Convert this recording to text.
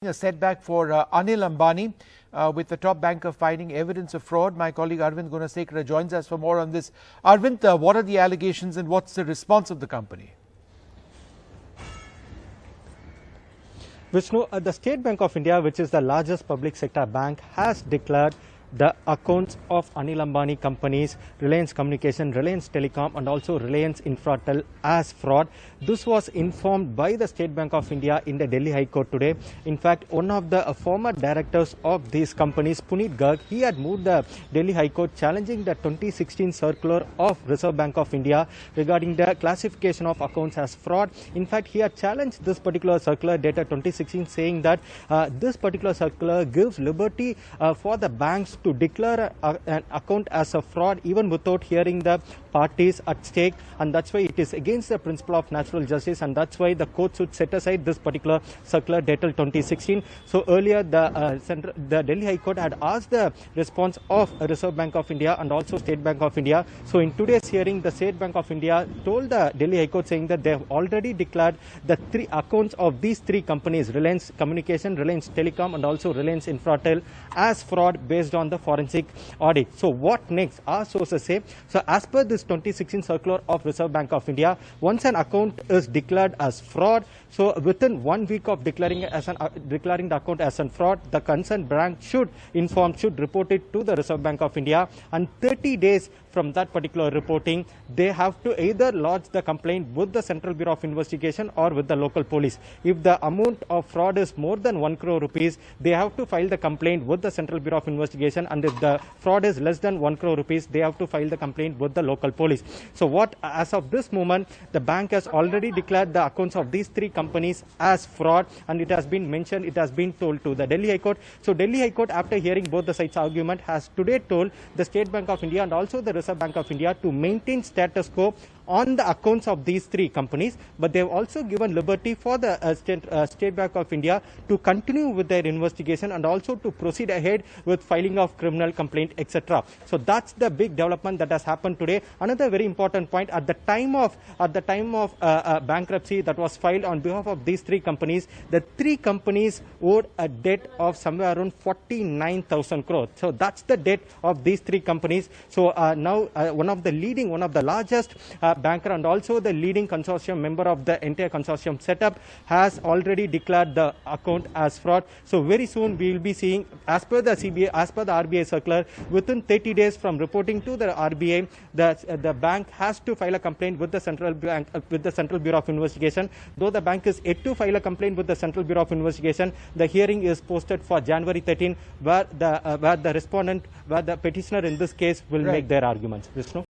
A setback for Anil Ambani with the top banker finding evidence of fraud. My colleague Arvind Gunasekara joins us for more on this. Arvind, what are the allegations and what's the response of the company? Vishnu, the State Bank of India, which is the largest public sector bank, has declared the accounts of Anil Ambani companies, Reliance Communication, Reliance Telecom and also Reliance Infratel as fraud. This was informed by the State Bank of India in the Delhi High Court today. In fact, one of the former directors of these companies, Puneet Garg, he had moved the Delhi High Court challenging the 2016 circular of Reserve Bank of India regarding the classification of accounts as fraud. In fact, he had challenged this particular circular dated 2016, saying that this particular circular gives liberty for the banks to declare an account as a fraud even without hearing the parties at stake, and that's why it is against the principle of natural justice, and that's why the court should set aside this particular circular dated 2016. So earlier the Delhi High Court had asked the response of Reserve Bank of India and also State Bank of India. So in today's hearing, the State Bank of India told the Delhi High Court saying that they have already declared the three accounts of these three companies, Reliance Communication, Reliance Telecom and also Reliance Infratel, as fraud based on the forensic audit. So what next? Our sources say, so as per this 2016 circular of Reserve Bank of India, once an account is declared as fraud, so within 1 week of declaring the account as a fraud, the concerned bank should report it to the Reserve Bank of India, and 30 days from that particular reporting, they have to either lodge the complaint with the Central Bureau of Investigation or with the local police. If the amount of fraud is more than 1 crore rupees, they have to file the complaint with the Central Bureau of Investigation, and if the fraud is less than 1 crore rupees, they have to file the complaint with the local police. So as of this moment, the bank has already declared the accounts of these three companies as fraud, and it has been mentioned, it has been told to the Delhi High Court. So Delhi High Court, after hearing both the sides' argument, has today told the State Bank of India and also the Reserve Bank of India to maintain status quo on the accounts of these three companies, but they have also given liberty for the State Bank of India to continue with their investigation and also to proceed ahead with filing of criminal complaint, etc. So that's the big development that has happened today. Another very important point: at the time of bankruptcy that was filed on behalf of these three companies, the three companies owed a debt of somewhere around 49,000 crores. So that's the debt of these three companies. So now one of the largest banker and also the leading consortium member of the entire consortium setup has already declared the account as fraud. So very soon we will be seeing, as per the RBI circular, within 30 days from reporting to the RBI, the bank has to file a complaint with the Central Bureau of Investigation. Though the bank is yet to file a complaint with the Central Bureau of Investigation, the hearing is posted for January 13, where the petitioner in this case will make their arguments. Vishnu?